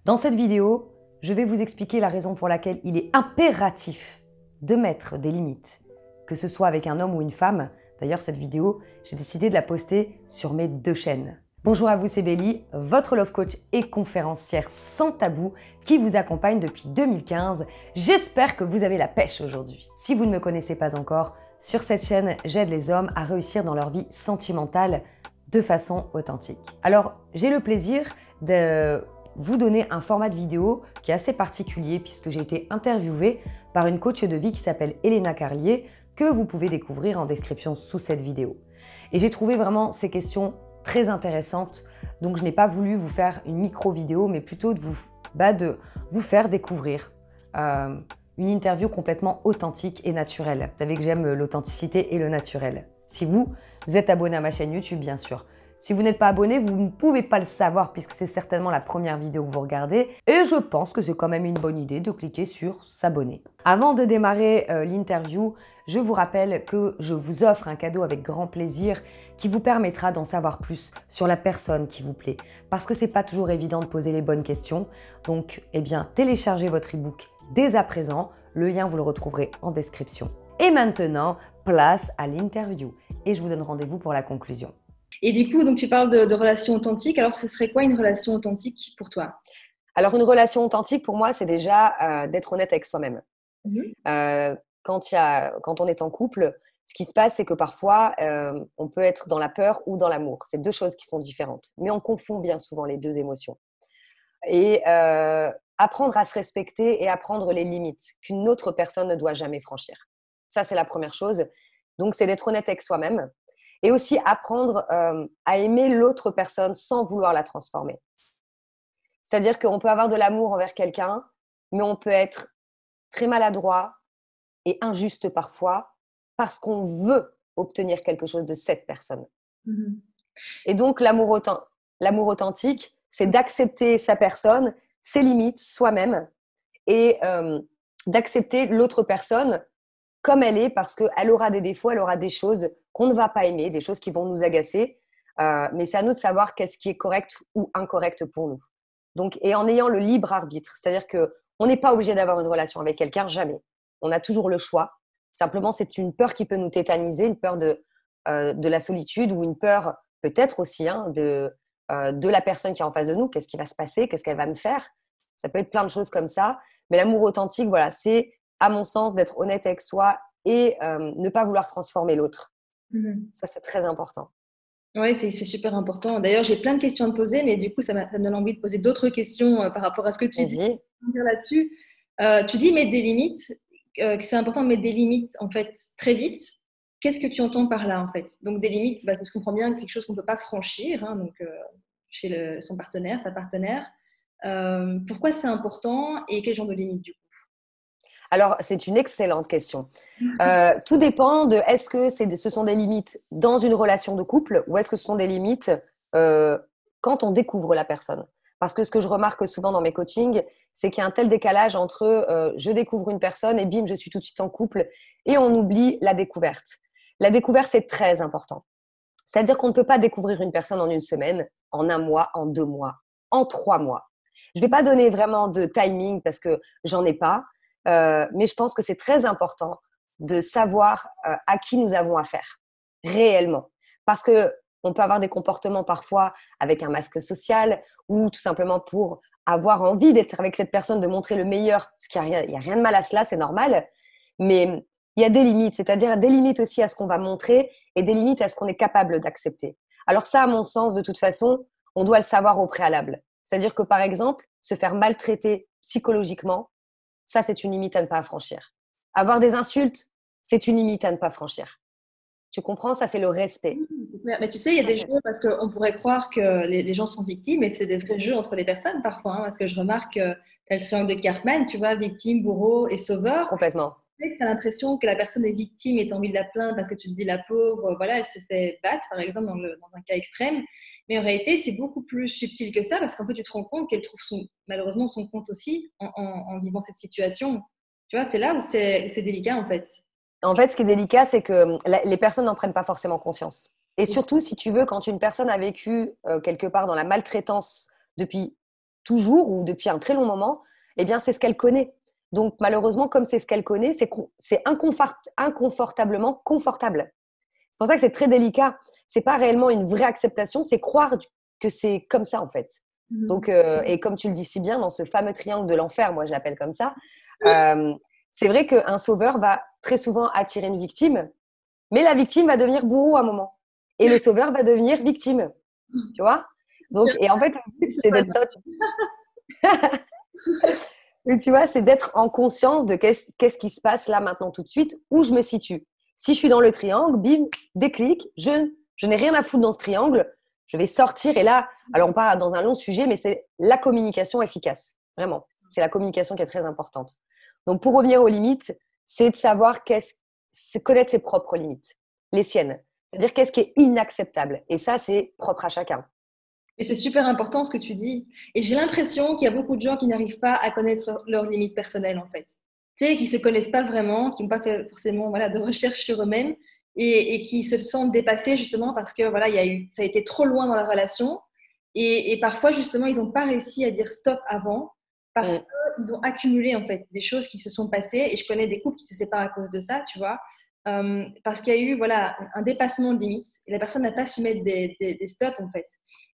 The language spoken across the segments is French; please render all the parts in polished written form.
Dans cette vidéo, je vais vous expliquer la raison pour laquelle il est impératif de mettre des limites, que ce soit avec un homme ou une femme. D'ailleurs, cette vidéo, j'ai décidé de la poster sur mes deux chaînes. Bonjour à vous, c'est Bélie, votre love coach et conférencière sans tabou qui vous accompagne depuis 2015. J'espère que vous avez la pêche aujourd'hui. Si vous ne me connaissez pas encore, sur cette chaîne, j'aide les hommes à réussir dans leur vie sentimentale de façon authentique. Alors, j'ai le plaisir de vous donner un format de vidéo qui est assez particulier puisque j'ai été interviewée par une coach de vie qui s'appelle Elena Carlier, que vous pouvez découvrir en description sous cette vidéo. Et j'ai trouvé vraiment ces questions très intéressantes, donc je n'ai pas voulu vous faire une micro-vidéo, mais plutôt de vous faire découvrir une interview complètement authentique et naturelle. Vous savez que j'aime l'authenticité et le naturel. Si vous êtes abonné à ma chaîne YouTube, bien sûr. Si vous n'êtes pas abonné, vous ne pouvez pas le savoir puisque c'est certainement la première vidéo que vous regardez. Et je pense que c'est quand même une bonne idée de cliquer sur s'abonner. Avant de démarrer l'interview, je vous rappelle que je vous offre un cadeau avec grand plaisir qui vous permettra d'en savoir plus sur la personne qui vous plaît. Parce que c'est pas toujours évident de poser les bonnes questions. Donc, téléchargez votre e-book dès à présent. Le lien, vous le retrouverez en description. Et maintenant, place à l'interview. Et je vous donne rendez-vous pour la conclusion. Et du coup, donc tu parles de relations authentiques. Alors, ce serait quoi une relation authentique pour toi? Alors, une relation authentique, pour moi, c'est déjà d'être honnête avec soi-même. Mhm. Quand on est en couple, ce qui se passe, c'est que parfois, on peut être dans la peur ou dans l'amour. C'est deux choses qui sont différentes. Mais on confond bien souvent les deux émotions. Et apprendre à se respecter et apprendre les limites qu'une autre personne ne doit jamais franchir. Ça, c'est la première chose. Donc, c'est d'être honnête avec soi-même. Et aussi apprendre à aimer l'autre personne sans vouloir la transformer. C'est-à-dire qu'on peut avoir de l'amour envers quelqu'un, mais on peut être très maladroit et injuste parfois parce qu'on veut obtenir quelque chose de cette personne. Mhm. Et donc, l'amour authentique, c'est d'accepter sa personne, ses limites, soi-même, et d'accepter l'autre personne comme elle est, parce qu'elle aura des défauts, elle aura des choses qu'on ne va pas aimer, des choses qui vont nous agacer. Mais c'est à nous de savoir qu'est-ce qui est correct ou incorrect pour nous. Donc, et en ayant le libre arbitre, c'est-à-dire qu'on n'est pas obligé d'avoir une relation avec quelqu'un, jamais. On a toujours le choix. Simplement, c'est une peur qui peut nous tétaniser, une peur de la solitude ou une peur peut-être aussi de la personne qui est en face de nous. Qu'est-ce qui va se passer? Qu'est-ce qu'elle va me faire? Ça peut être plein de choses comme ça. Mais l'amour authentique, voilà, c'est à mon sens, d'être honnête avec soi et ne pas vouloir transformer l'autre. Mhm. Ça, c'est très important. Ouais, c'est super important. D'ailleurs, j'ai plein de questions à te poser, mais du coup, ça me donne envie de poser d'autres questions par rapport à ce que tu dis. Vas-y. Là-dessus, tu dis mettre des limites, que c'est important de mettre des limites en fait très vite. Qu'est-ce que tu entends par là en fait? Donc des limites, bah, je comprends bien quelque chose qu'on ne peut pas franchir, hein, donc chez son partenaire, sa partenaire. Pourquoi c'est important et quel genre de limites du coup? Alors, c'est une excellente question. Tout dépend de est-ce que ce sont des limites dans une relation de couple ou est-ce que ce sont des limites euh, quand on découvre la personne. Parce que ce que je remarque souvent dans mes coachings, c'est qu'il y a un tel décalage entre je découvre une personne et bim, je suis tout de suite en couple et on oublie la découverte. La découverte, c'est très important. C'est-à-dire qu'on ne peut pas découvrir une personne en une semaine, en un mois, en 2 mois, en 3 mois. Je ne vais pas donner vraiment de timing parce que j'en ai pas, mais je pense que c'est très important de savoir à qui nous avons affaire réellement. Parce que on peut avoir des comportements parfois avec un masque social ou tout simplement pour avoir envie d'être avec cette personne, de montrer le meilleur, ce qui il y a rien de mal à cela, c'est normal. Mais il y a des limites, c'est-à-dire des limites aussi à ce qu'on va montrer et des limites à ce qu'on est capable d'accepter. Alors ça, à mon sens, de toute façon, on doit le savoir au préalable. C'est-à-dire que, par exemple, se faire maltraiter psychologiquement, ça, c'est une limite à ne pas franchir. Avoir des insultes, c'est une limite à ne pas franchir. Tu comprends? Ça, c'est le respect. Mais tu sais, il y a Ça, des c'est... jeux parce qu'on pourrait croire que les gens sont victimes, mais c'est des vrais jeux entre les personnes parfois. Hein, parce que je remarque que t'as le triangle de Cartman, tu vois, victime, bourreau et sauveur. Complètement. Tu as l'impression que la personne est victime et tu as envie de la plaindre parce que tu te dis la pauvre, voilà, elle se fait battre, par exemple, dans un cas extrême. Mais en réalité, c'est beaucoup plus subtil que ça parce qu'en fait, tu te rends compte qu'elle trouve malheureusement son compte aussi en vivant cette situation. Tu vois, c'est là où c'est délicat en fait. En fait, ce qui est délicat, c'est que les personnes n'en prennent pas forcément conscience. Et surtout, si tu veux, quand une personne a vécu quelque part dans la maltraitance depuis toujours ou depuis un très long moment, eh bien, c'est ce qu'elle connaît. Donc, malheureusement, comme c'est ce qu'elle connaît, c'est inconfortablement confortable. C'est pour ça que c'est très délicat. C'est pas réellement une vraie acceptation, c'est croire que c'est comme ça, en fait. Donc, et comme tu le dis si bien, dans ce fameux triangle de l'enfer, moi je l'appelle comme ça, euh, c'est vrai qu'un sauveur va très souvent attirer une victime, mais la victime va devenir bourreau à un moment. Et le sauveur va devenir victime. Tu vois? Donc, et en fait, le but, c'est d'être tu vois, c'est d'être en conscience de qu'est-ce qui se passe là maintenant tout de suite, où je me situe. Si je suis dans le triangle, bim, déclic, je n'ai rien à foutre dans ce triangle, je vais sortir et là, alors on parle dans un long sujet, mais c'est la communication efficace, vraiment. C'est la communication qui est très importante. Donc pour revenir aux limites, c'est de savoir c'est connaître ses propres limites, les siennes. C'est-à-dire qu'est-ce qui est inacceptable. Et ça, c'est propre à chacun. Et c'est super important ce que tu dis. Et j'ai l'impression qu'il y a beaucoup de gens qui n'arrivent pas à connaître leurs limites personnelles, en fait. Tu sais, qui ne se connaissent pas vraiment, qui n'ont pas fait forcément voilà, de recherche sur eux-mêmes et qui se sentent dépassés justement parce que voilà, ça a été trop loin dans la relation. Et parfois, justement, ils n'ont pas réussi à dire stop avant parce Mm. qu'ils ont accumulé en fait des choses qui se sont passées. Et je connais des couples qui se séparent à cause de ça, tu vois. Parce qu'il y a eu voilà, un dépassement de limites et la personne n'a pas su mettre des stops en fait.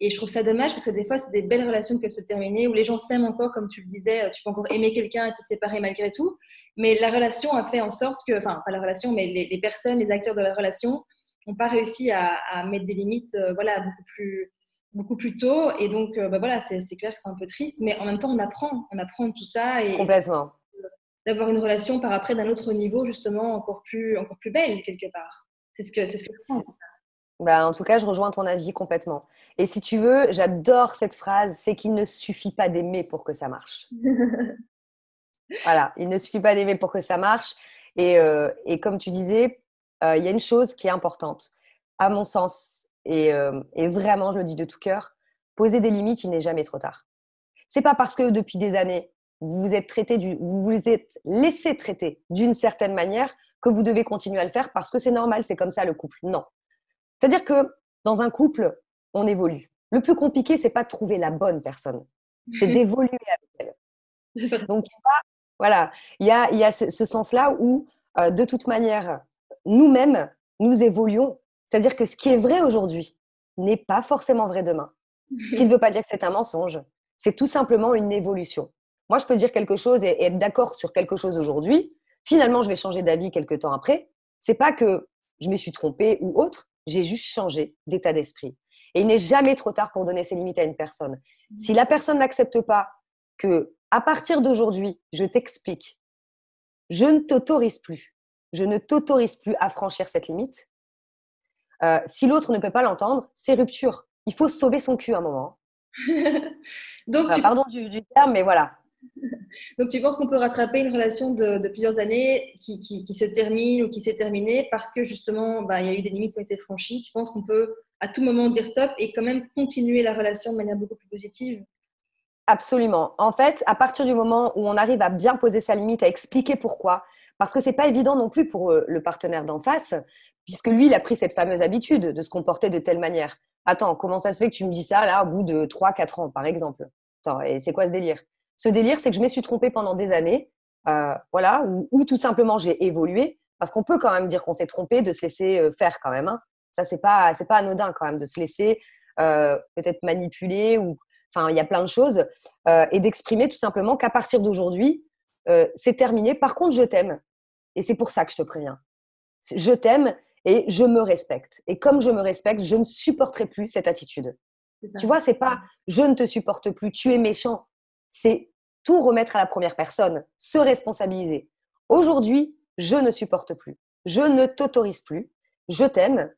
Et je trouve ça dommage parce que des fois, c'est des belles relations qui peuvent se terminer où les gens s'aiment encore, comme tu le disais, tu peux encore aimer quelqu'un et te séparer malgré tout. Mais la relation a fait en sorte que, enfin, pas la relation, mais les personnes, les acteurs de la relation n'ont pas réussi à mettre des limites voilà, beaucoup plus tôt. Et donc, bah, voilà, c'est clair que c'est un peu triste, mais en même temps, on apprend de tout ça et Complètement. d'avoir une relation par après d'un autre niveau, justement, encore plus belle, quelque part. C'est ce que je pense. Bah, en tout cas, je rejoins ton avis complètement. Et si tu veux, j'adore cette phrase, c'est qu'il ne suffit pas d'aimer pour que ça marche. Voilà, il ne suffit pas d'aimer pour que ça marche. Et comme tu disais, il y a une chose qui est importante, à mon sens, et vraiment, je le dis de tout cœur, poser des limites, il n'est jamais trop tard. C'est pas parce que depuis des années, vous vous êtes laissé traiter d'une certaine manière que vous devez continuer à le faire parce que c'est normal, c'est comme ça le couple. Non. C'est-à-dire que dans un couple, on évolue. Le plus compliqué, c'est pas de trouver la bonne personne, c'est d'évoluer avec elle. Donc, voilà, il y a ce sens-là où, de toute manière, nous-mêmes, nous évoluons. C'est-à-dire que ce qui est vrai aujourd'hui n'est pas forcément vrai demain. Ce qui ne veut pas dire que c'est un mensonge. C'est tout simplement une évolution. Moi, je peux dire quelque chose et être d'accord sur quelque chose aujourd'hui. Finalement, je vais changer d'avis quelques temps après. C'est pas que je me suis trompée ou autre. J'ai juste changé d'état d'esprit. Et il n'est jamais trop tard pour donner ses limites à une personne. Si la personne n'accepte pas que, à partir d'aujourd'hui, je t'explique, je ne t'autorise plus. Je ne t'autorise plus à franchir cette limite. Si l'autre ne peut pas l'entendre, c'est rupture. Il faut sauver son cul à un moment. Donc, Pardon du terme, mais voilà. Donc, tu penses qu'on peut rattraper une relation de plusieurs années qui se termine ou qui s'est terminée parce que justement, bah, il y a eu des limites qui ont été franchies. Tu penses qu'on peut à tout moment dire stop et quand même continuer la relation de manière beaucoup plus positive? Absolument. En fait, à partir du moment où on arrive à bien poser sa limite, à expliquer pourquoi, parce que c'est pas évident non plus pour le partenaire d'en face, puisque lui, il a pris cette fameuse habitude de se comporter de telle manière. Attends, comment ça se fait que tu me dis ça là au bout de 3, 4 ans, par exemple? Attends, et c'est quoi ce délire? Ce délire, c'est que je me suis trompée pendant des années, voilà, ou tout simplement j'ai évolué, parce qu'on peut quand même dire qu'on s'est trompé, de se laisser faire quand même. Hein. Ça, c'est pas anodin quand même de se laisser peut-être manipuler ou enfin, il y a plein de choses, et d'exprimer tout simplement qu'à partir d'aujourd'hui, c'est terminé. Par contre, je t'aime. Et c'est pour ça que je te préviens. Je t'aime et je me respecte. Et comme je me respecte, je ne supporterai plus cette attitude. C'est ça. Tu vois, c'est pas je ne te supporte plus, tu es méchant. C'est tout remettre à la première personne, se responsabiliser. Aujourd'hui, je ne supporte plus. Je ne t'autorise plus. Je t'aime,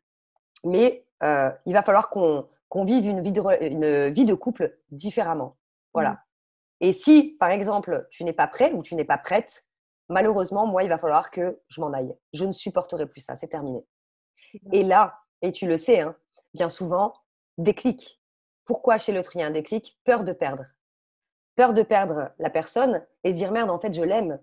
mais il va falloir qu'on vive une vie de couple différemment. Mm. Voilà. Et si, par exemple, tu n'es pas prêt ou tu n'es pas prête, malheureusement, moi, il va falloir que je m'en aille. Je ne supporterai plus ça, c'est terminé. Et là, et tu le sais, hein, bien souvent, déclic. Pourquoi chez l'autre il y a un déclic? Peur de perdre. Peur de perdre la personne et se dire merde, en fait, je l'aime.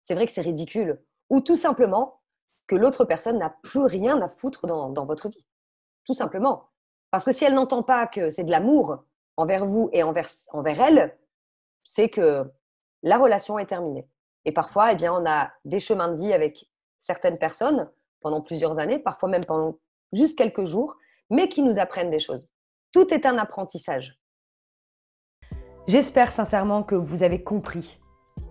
C'est vrai que c'est ridicule. Ou tout simplement que l'autre personne n'a plus rien à foutre dans votre vie. Tout simplement. Parce que si elle n'entend pas que c'est de l'amour envers vous et envers elle, c'est que la relation est terminée. Et parfois, eh bien, on a des chemins de vie avec certaines personnes pendant plusieurs années, parfois même pendant juste quelques jours, mais qui nous apprennent des choses. Tout est un apprentissage. J'espère sincèrement que vous avez compris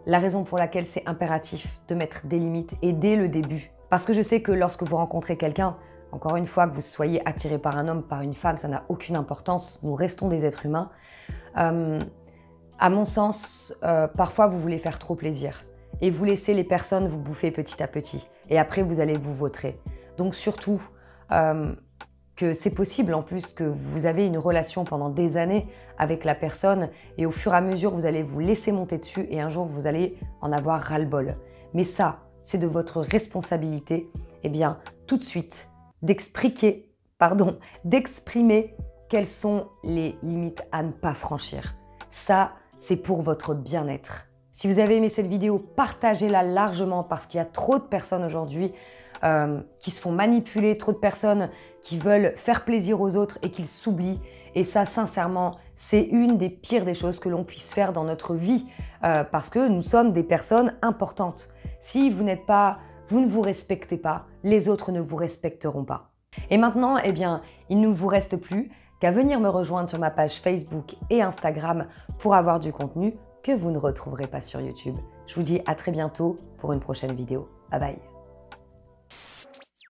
la raison pour laquelle c'est impératif de mettre des limites et dès le début. Parce que je sais que lorsque vous rencontrez quelqu'un, encore une fois, que vous soyez attiré par un homme, par une femme, ça n'a aucune importance, nous restons des êtres humains. À mon sens, parfois vous voulez faire trop plaisir et vous laissez les personnes vous bouffer petit à petit et après vous allez vous vautrer. Donc surtout que c'est possible en plus que vous avez une relation pendant des années avec la personne et au fur et à mesure vous allez vous laisser monter dessus et un jour vous allez en avoir ras-le-bol. Mais ça, c'est de votre responsabilité, eh bien tout de suite d'exprimer quelles sont les limites à ne pas franchir. Ça, c'est pour votre bien-être. Si vous avez aimé cette vidéo, partagez-la largement parce qu'il y a trop de personnes aujourd'hui qui se font manipuler, trop de personnes qui veulent faire plaisir aux autres et qui s'oublient. Et ça, sincèrement, c'est une des pires des choses que l'on puisse faire dans notre vie parce que nous sommes des personnes importantes. Si vous ne vous respectez pas, les autres ne vous respecteront pas. Et maintenant, eh bien, il ne vous reste plus qu'à venir me rejoindre sur ma page Facebook et Instagram pour avoir du contenu que vous ne retrouverez pas sur YouTube. Je vous dis à très bientôt pour une prochaine vidéo. Bye bye.